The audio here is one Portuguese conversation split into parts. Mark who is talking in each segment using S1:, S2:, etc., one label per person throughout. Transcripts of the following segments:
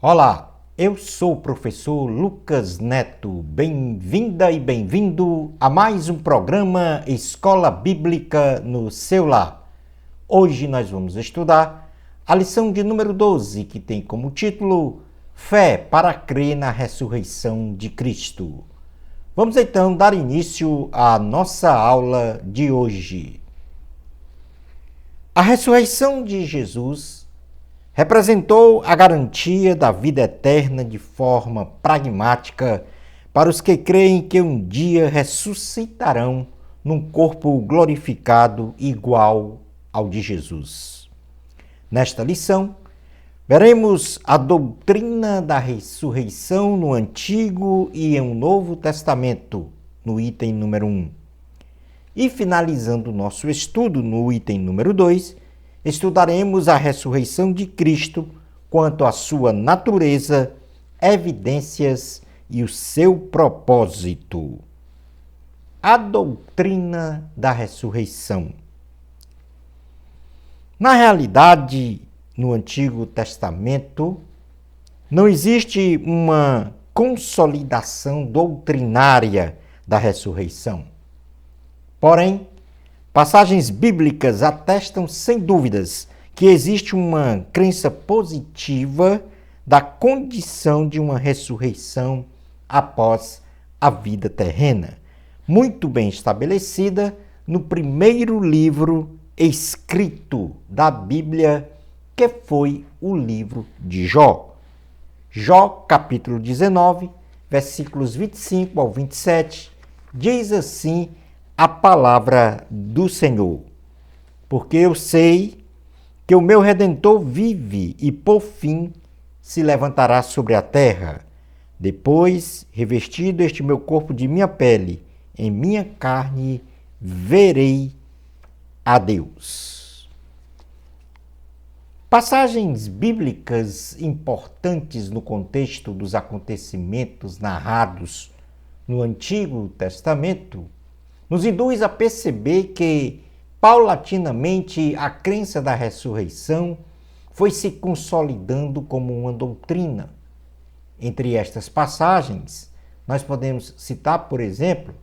S1: Olá, eu sou o professor Lucas Neto. Bem-vinda e bem-vindo a mais um programa Escola Bíblica no seu lar. Hoje nós vamos estudar a lição de número 12, que tem como título Fé para crer na ressurreição de Cristo. Vamos então dar início à nossa aula de hoje. A ressurreição de Jesus representou a garantia da vida eterna de forma pragmática para os que creem que um dia ressuscitarão num corpo glorificado igual ao de Jesus. Nesta lição, veremos a doutrina da ressurreição no Antigo e no Novo Testamento, no item número 1. E finalizando o nosso estudo no item número 2, estudaremos a ressurreição de Cristo quanto à sua natureza, evidências e o seu propósito. A doutrina da ressurreição. Na realidade, no Antigo Testamento, não existe uma consolidação doutrinária da ressurreição. Porém, passagens bíblicas atestam sem dúvidas que existe uma crença positiva da condição de uma ressurreição após a vida terrena, muito bem estabelecida no primeiro livro escrito da Bíblia, que foi o livro de Jó. Jó, capítulo 19, versículos 25 ao 27, diz assim a palavra do Senhor: porque eu sei que o meu Redentor vive e por fim se levantará sobre a terra. Depois, revestido este meu corpo de minha pele, em minha carne verei a Deus. Passagens bíblicas importantes no contexto dos acontecimentos narrados no Antigo Testamento nos induz a perceber que, paulatinamente, a crença da ressurreição foi se consolidando como uma doutrina. Entre estas passagens, nós podemos citar, por exemplo,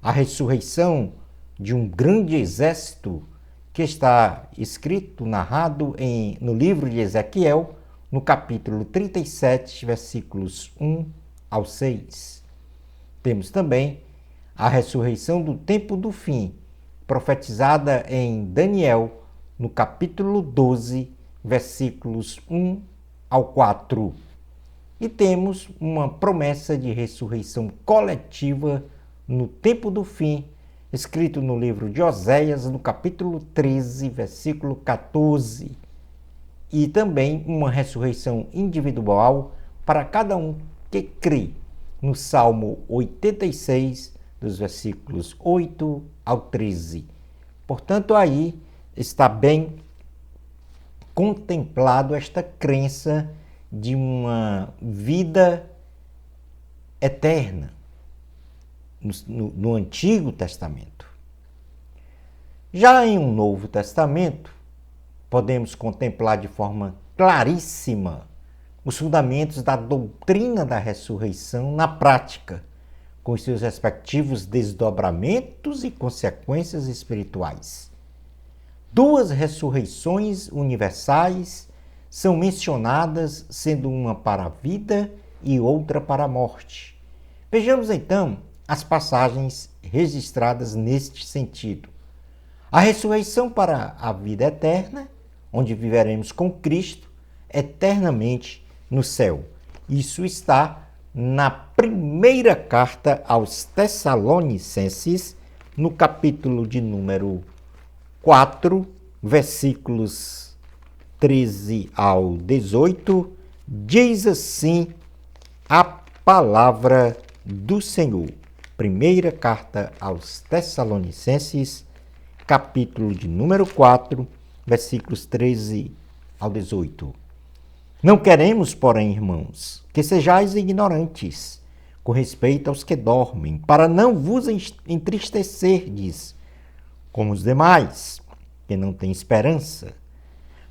S1: a ressurreição de um grande exército que está escrito, narrado no livro de Ezequiel, no capítulo 37, versículos 1 ao 6. Temos também a ressurreição do tempo do fim, profetizada em Daniel, no capítulo 12, versículos 1 ao 4. E temos uma promessa de ressurreição coletiva no tempo do fim, escrito no livro de Oséias, no capítulo 13, versículo 14. E também uma ressurreição individual para cada um que crê, no Salmo 86, dos versículos 8 ao 13. Portanto, aí está bem contemplado esta crença de uma vida eterna no Antigo Testamento. Já em um Novo Testamento, podemos contemplar de forma claríssima os fundamentos da doutrina da ressurreição na prática, com seus respectivos desdobramentos e consequências espirituais. Duas ressurreições universais são mencionadas, sendo uma para a vida e outra para a morte. Vejamos então as passagens registradas neste sentido. A ressurreição para a vida eterna, onde viveremos com Cristo eternamente no céu. Isso está na primeira carta aos Tessalonicenses, no capítulo de número 4, versículos 13 ao 18, diz assim a palavra do Senhor. Primeira carta aos Tessalonicenses, capítulo de número 4, versículos 13 ao 18. Não queremos, porém, irmãos, que sejais ignorantes com respeito aos que dormem, para não vos entristecerdes como os demais, que não têm esperança.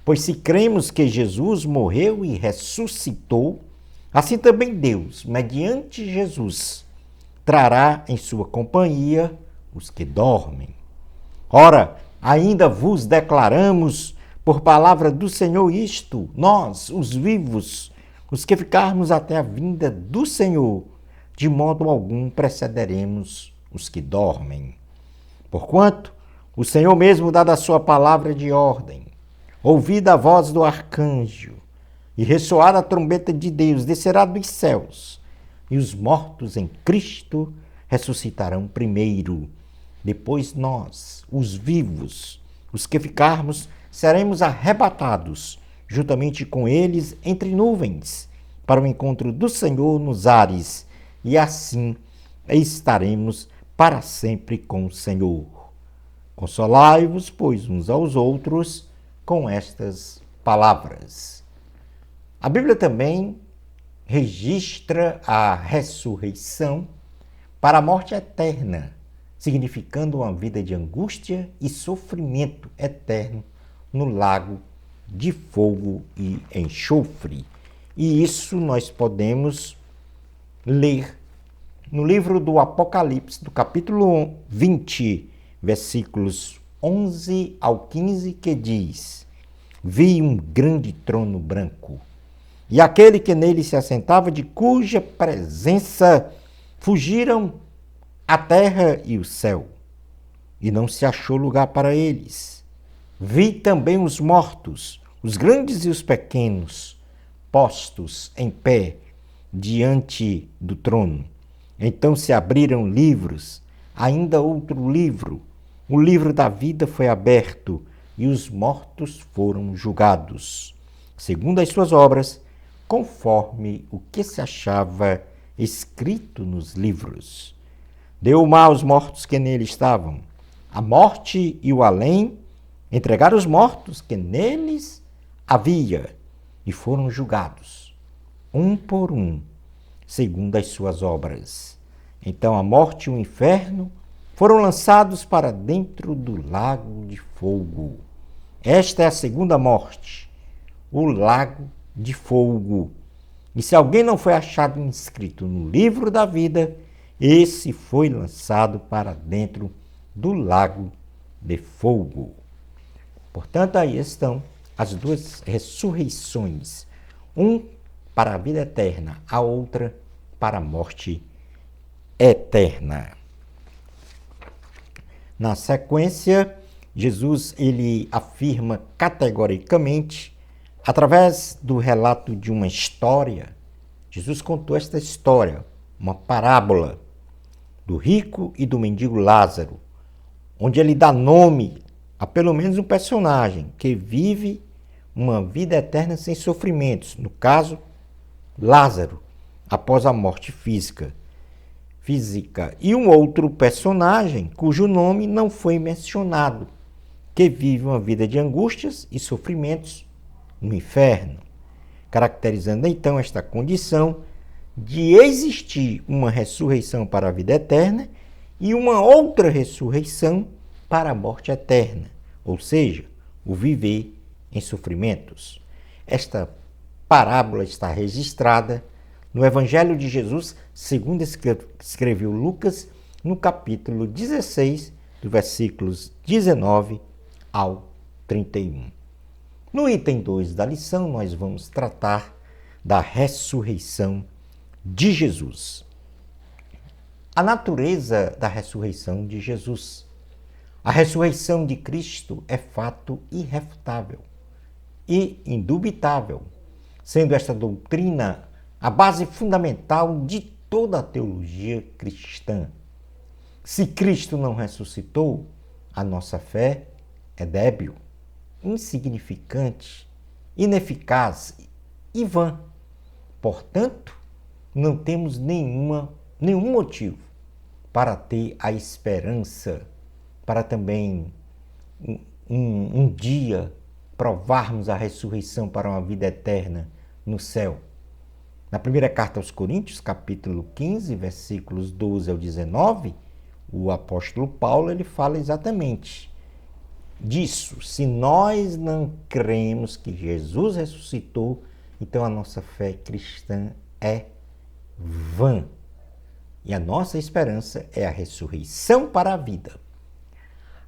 S1: Pois se cremos que Jesus morreu e ressuscitou, assim também Deus, mediante Jesus, trará em sua companhia os que dormem. Ora, ainda vos declaramos por palavra do Senhor isto, nós, os vivos, os que ficarmos até a vinda do Senhor, de modo algum precederemos os que dormem. Porquanto o Senhor mesmo, dada a sua palavra de ordem, ouvida a voz do arcanjo e ressoada a trombeta de Deus, descerá dos céus, e os mortos em Cristo ressuscitarão primeiro. Depois nós, os vivos, os que ficarmos, seremos arrebatados, juntamente com eles, entre nuvens, para o encontro do Senhor nos ares, e assim estaremos para sempre com o Senhor. Consolai-vos, pois, uns aos outros com estas palavras. A Bíblia também registra a ressurreição para a morte eterna, significando uma vida de angústia e sofrimento eterno no lago de fogo e enxofre. E isso nós podemos ler no livro do Apocalipse, do capítulo 20, versículos 11 ao 15, que diz: Vi um grande trono branco, e aquele que nele se assentava, de cuja presença fugiram a terra e o céu, e não se achou lugar para eles. Vi também os mortos, os grandes e os pequenos, postos em pé diante do trono. Então se abriram livros, ainda outro livro, o livro da vida foi aberto, e os mortos foram julgados, segundo as suas obras, conforme o que se achava escrito nos livros. Deu o mar aos mortos que nele estavam. A morte e o além entregaram os mortos que neles havia, e foram julgados, um por um, segundo as suas obras. Então a morte e o inferno foram lançados para dentro do lago de fogo. Esta é a segunda morte, o lago de fogo. E se alguém não foi achado inscrito no livro da vida, esse foi lançado para dentro do lago de fogo. Portanto, aí estão as duas ressurreições, um para a vida eterna, a outra para a morte eterna. Na sequência, Jesus ele afirma categoricamente, através do relato de uma história. Jesus contou esta história, uma parábola do rico e do mendigo Lázaro, onde ele dá nome a pelo menos um personagem que vive uma vida eterna sem sofrimentos, no caso, Lázaro, após a morte física, e um outro personagem cujo nome não foi mencionado, que vive uma vida de angústias e sofrimentos no inferno, caracterizando então esta condição de existir uma ressurreição para a vida eterna e uma outra ressurreição para a morte eterna, ou seja, o viver em sofrimentos. Esta parábola está registrada no Evangelho de Jesus, segundo escreveu Lucas, no capítulo 16, dos versículos 19 ao 31. No item 2 da lição, nós vamos tratar da ressurreição de Jesus. A natureza da ressurreição de Jesus. A ressurreição de Cristo é fato irrefutável e indubitável, sendo esta doutrina a base fundamental de toda a teologia cristã. Se Cristo não ressuscitou, a nossa fé é débil, insignificante, ineficaz e vã. Portanto, não temos nenhum motivo para ter a esperança, para também um dia provarmos a ressurreição para uma vida eterna no céu. Na primeira carta aos Coríntios, capítulo 15, versículos 12 ao 19, o apóstolo Paulo ele fala exatamente disso. Se nós não cremos que Jesus ressuscitou, então a nossa fé cristã é vã. E a nossa esperança é a ressurreição para a vida.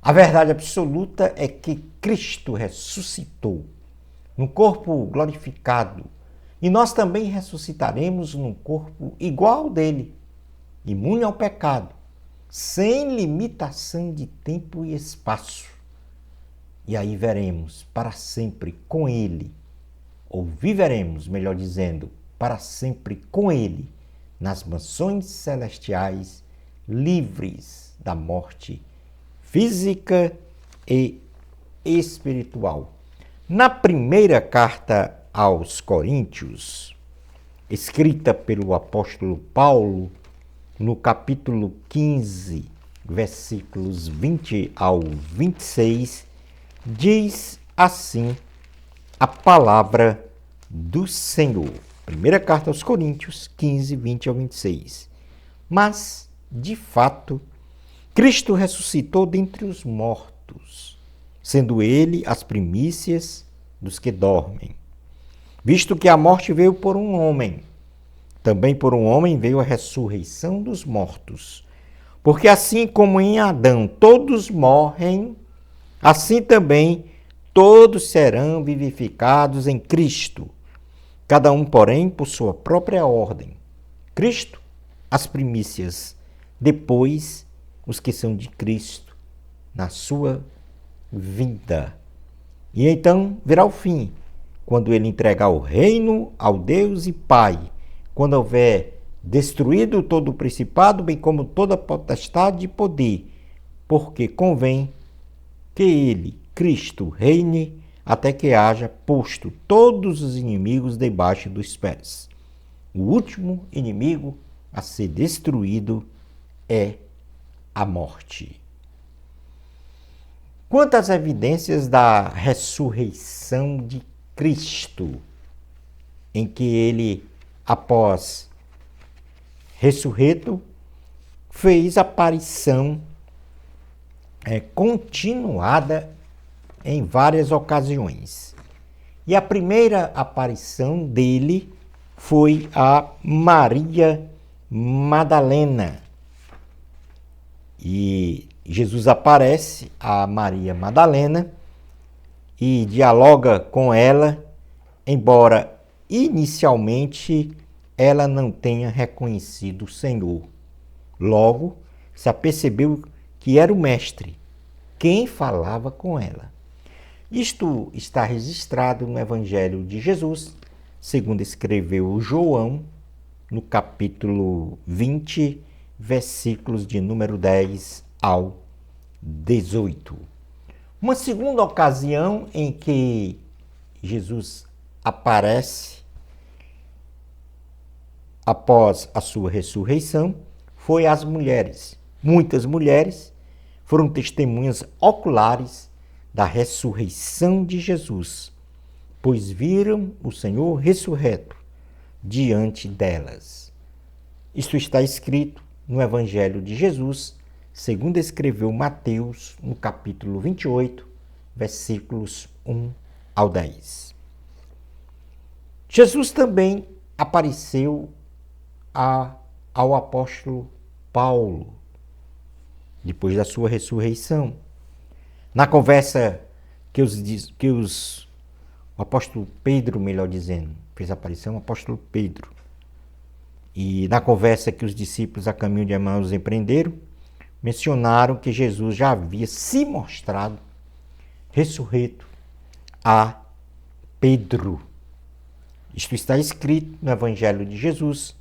S1: A verdade absoluta é que Cristo ressuscitou num corpo glorificado e nós também ressuscitaremos num corpo igual dele, imune ao pecado, sem limitação de tempo e espaço. E aí veremos para sempre com ele, ou viveremos, melhor dizendo, para sempre com ele, nas mansões celestiais, livres da morte física e espiritual. Na primeira carta aos Coríntios, escrita pelo apóstolo Paulo, no capítulo 15, versículos 20 ao 26, diz assim a palavra do Senhor. Primeira carta aos Coríntios, 15, 20 ao 26. Mas, de fato, Cristo ressuscitou dentre os mortos, sendo ele as primícias dos que dormem. Visto que a morte veio por um homem, também por um homem veio a ressurreição dos mortos. Porque assim como em Adão todos morrem, assim também todos serão vivificados em Cristo. Cada um, porém, por sua própria ordem. Cristo, as primícias, depois os que são de Cristo, na sua vida. E então virá o fim, quando ele entregar o reino ao Deus e Pai, quando houver destruído todo o principado, bem como toda potestade e poder, porque convém que ele, Cristo, reine até que haja posto todos os inimigos debaixo dos pés. O último inimigo a ser destruído é a morte. Quantas evidências da ressurreição de Cristo, em que ele, após ressurreto, fez aparição continuada em várias ocasiões. E a primeira aparição dele foi a Maria Madalena. E Jesus aparece a Maria Madalena e dialoga com ela, embora inicialmente ela não tenha reconhecido o Senhor. Logo, se apercebeu que era o Mestre quem falava com ela. Isto está registrado no Evangelho de Jesus, segundo escreveu João, no capítulo 20, versículos de número 10 ao 18. Uma segunda ocasião em que Jesus aparece após a sua ressurreição foi às mulheres. Muitas mulheres foram testemunhas oculares da ressurreição de Jesus, pois viram o Senhor ressurreto diante delas. Isto está escrito no Evangelho de Jesus, segundo escreveu Mateus, no capítulo 28, versículos 1 ao 10. Jesus também apareceu ao apóstolo Paulo, depois da sua ressurreição. Na conversa o apóstolo Pedro, melhor dizendo, fez aparição o apóstolo Pedro. E na conversa que os discípulos a caminho de Emaús empreenderam, mencionaram que Jesus já havia se mostrado ressurreto a Pedro. Isto está escrito no Evangelho de Jesus,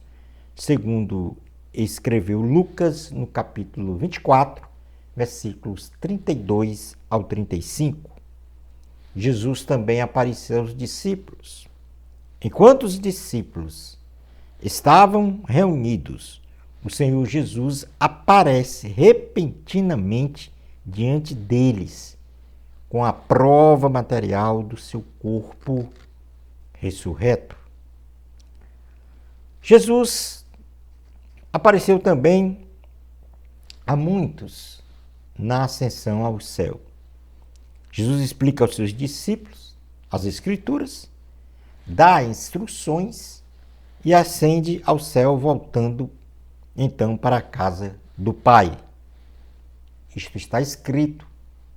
S1: segundo escreveu Lucas, no capítulo 24, versículos 32 ao 35. Jesus também apareceu aos discípulos. Enquanto os discípulos estavam reunidos, o Senhor Jesus aparece repentinamente diante deles, com a prova material do seu corpo ressurreto. Jesus apareceu também a muitos na ascensão ao céu. Jesus explica aos seus discípulos as Escrituras, dá instruções e ascende ao céu, voltando então para a casa do Pai. Isto está escrito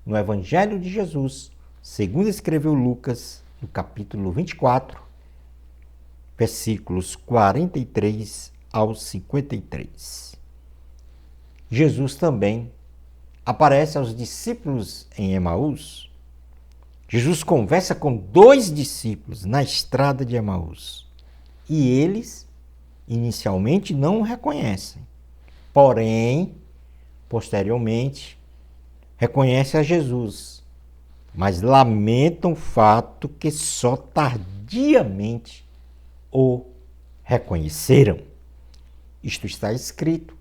S1: no Evangelho de Jesus, segundo escreveu Lucas, no capítulo 24, versículos 43 ao 53. Jesus também aparece aos discípulos em Emaús. Jesus conversa com 2 discípulos na estrada de Emaús. E eles, inicialmente, não o reconhecem. Porém, posteriormente, reconhecem a Jesus. Mas lamentam o fato que só tardiamente o reconheceram. Isto está escrito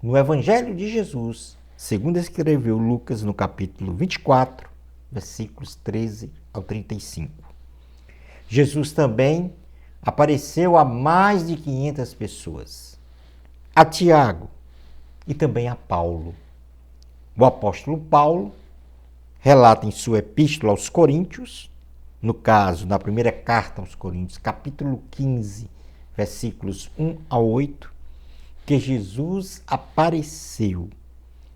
S1: no Evangelho de Jesus, segundo escreveu Lucas, no capítulo 24, versículos 13 ao 35. Jesus também apareceu a mais de 500 pessoas, a Tiago e também a Paulo. O apóstolo Paulo relata em sua epístola aos Coríntios, no caso, na primeira carta aos Coríntios, capítulo 15, versículos 1 a 8, que Jesus apareceu,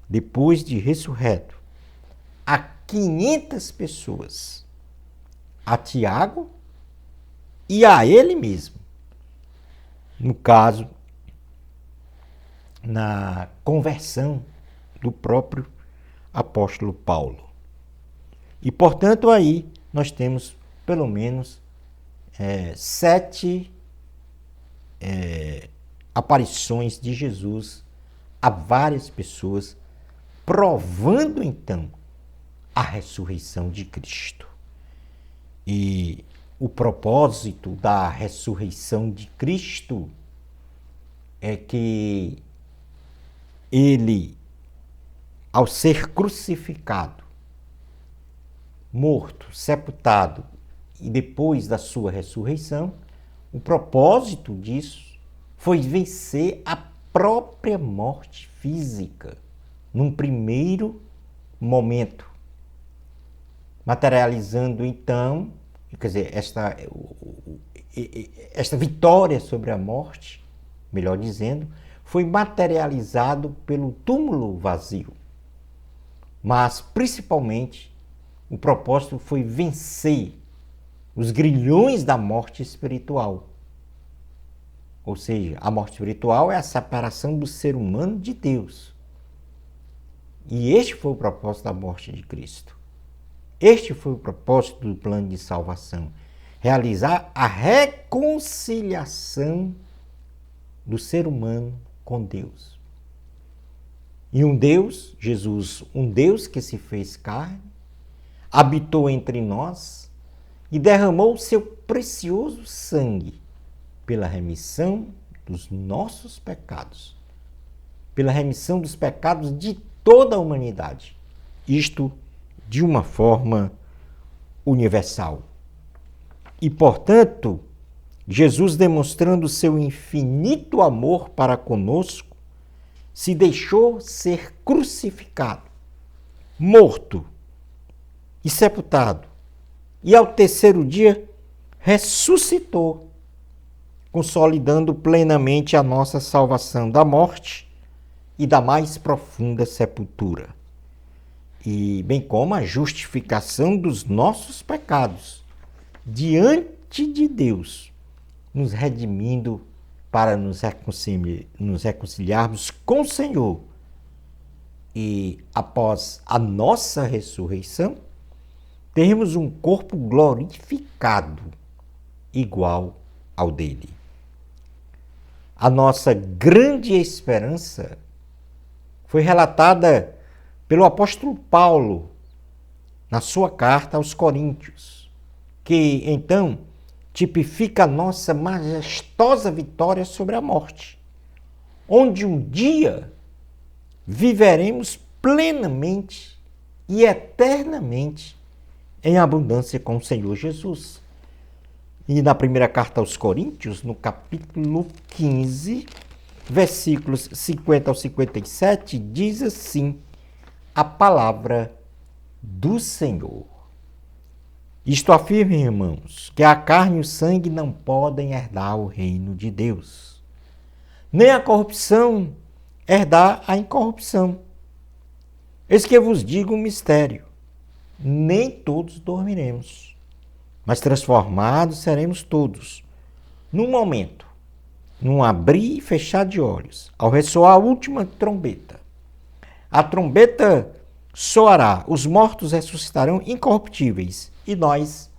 S1: depois de ressurreto, a 500 pessoas, a Tiago e a ele mesmo. No caso, na conversão do próprio apóstolo Paulo. E, portanto, aí nós temos pelo menos 7 aparições de Jesus a várias pessoas, provando então a ressurreição de Cristo. E o propósito da ressurreição de Cristo é que ele, ao ser crucificado, morto, sepultado e depois da sua ressurreição, o propósito disso foi vencer a própria morte física, num primeiro momento, materializando então, quer dizer, esta vitória sobre a morte, melhor dizendo, foi materializado pelo túmulo vazio. Mas, principalmente, o propósito foi vencer os grilhões da morte espiritual. Ou seja, a morte espiritual é a separação do ser humano de Deus. E este foi o propósito da morte de Cristo. Este foi o propósito do plano de salvação. Realizar a reconciliação do ser humano com Deus. E um Deus, Jesus, um Deus que se fez carne, habitou entre nós e derramou seu precioso sangue pela remissão dos nossos pecados, pela remissão dos pecados de toda a humanidade. Isto de uma forma universal. E, portanto, Jesus, demonstrando seu infinito amor para conosco, se deixou ser crucificado, morto e sepultado, e ao terceiro dia ressuscitou, consolidando plenamente a nossa salvação da morte e da mais profunda sepultura, e bem como a justificação dos nossos pecados diante de Deus, nos redimindo para nos reconciliarmos com o Senhor. E após a nossa ressurreição, termos um corpo glorificado, igual ao dele. A nossa grande esperança foi relatada pelo apóstolo Paulo na sua carta aos Coríntios, que então tipifica a nossa majestosa vitória sobre a morte, onde um dia viveremos plenamente e eternamente em abundância com o Senhor Jesus. E na primeira carta aos Coríntios, no capítulo 15, versículos 50 ao 57, diz assim a palavra do Senhor. Isto afirma, irmãos, que a carne e o sangue não podem herdar o reino de Deus, nem a corrupção herdar a incorrupção. Eis que eu vos digo um mistério: nem todos dormiremos, mas transformados seremos todos, num momento, num abrir e fechar de olhos, ao ressoar a última trombeta. A trombeta soará, os mortos ressuscitarão incorruptíveis e nós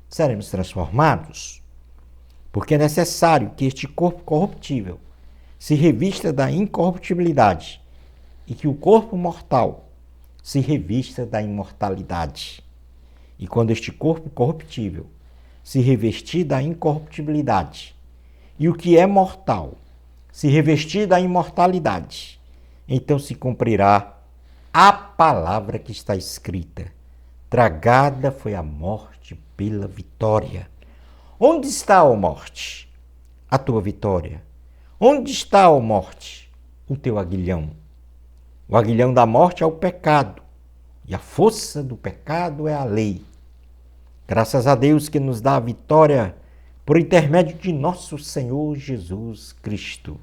S1: seremos transformados. Porque é necessário que este corpo corruptível se revista da incorruptibilidade e que o corpo mortal se revista da imortalidade. E quando este corpo corruptível se revestir da incorruptibilidade e o que é mortal se revestir da imortalidade, então se cumprirá a palavra que está escrita: tragada foi a morte pela vitória. Onde está, ó morte, a tua vitória? Onde está, ó morte, o teu aguilhão? O aguilhão da morte é o pecado, e a força do pecado é a lei. Graças a Deus que nos dá a vitória por intermédio de nosso Senhor Jesus Cristo.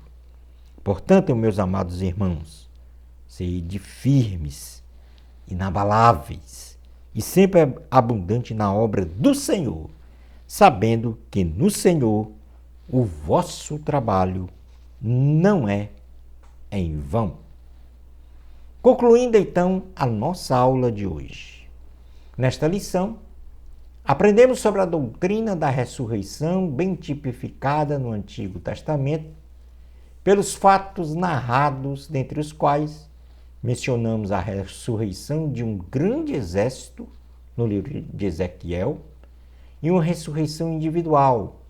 S1: Portanto, meus amados irmãos, sede firmes, inabaláveis e sempre abundante na obra do Senhor, sabendo que no Senhor o vosso trabalho não é em vão. Concluindo então a nossa aula de hoje. Nesta lição, aprendemos sobre a doutrina da ressurreição, bem tipificada no Antigo Testamento, pelos fatos narrados, dentre os quais mencionamos a ressurreição de um grande exército, no livro de Ezequiel, e uma ressurreição individual,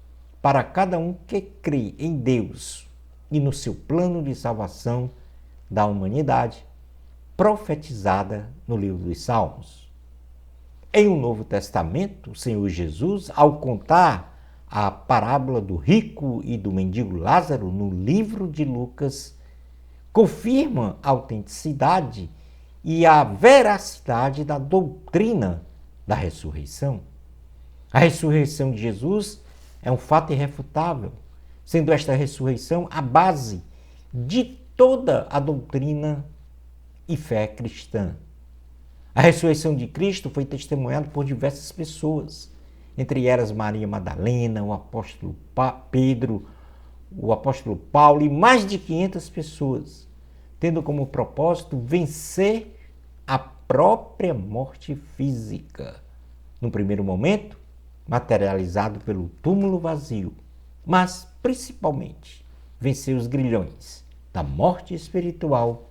S1: para cada um que crê em Deus e no seu plano de salvação da humanidade, profetizada no livro dos Salmos. Em o Novo Testamento, o Senhor Jesus, ao contar a parábola do rico e do mendigo Lázaro no livro de Lucas, confirma a autenticidade e a veracidade da doutrina da ressurreição. A ressurreição de Jesus é um fato irrefutável, sendo esta ressurreição a base de toda a doutrina e fé cristã. A ressurreição de Cristo foi testemunhada por diversas pessoas, entre elas Maria Madalena, o apóstolo Pedro, o apóstolo Paulo e mais de 500 pessoas, tendo como propósito vencer a própria morte física. No primeiro momento, materializado pelo túmulo vazio, mas principalmente vencer os grilhões da morte espiritual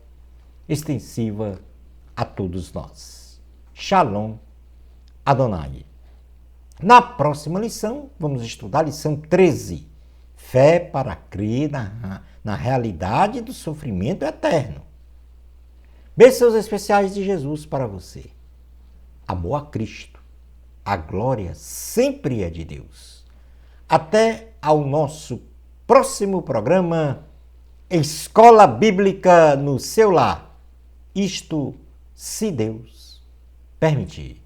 S1: extensiva a todos nós. Shalom Adonai. Na próxima lição, vamos estudar a lição 13. Fé para crer na realidade do sofrimento eterno. Bênçãos especiais de Jesus para você. Amor a Cristo. A glória sempre é de Deus. Até ao nosso próximo programa Escola Bíblica no seu lar. Isto, se Deus permitir.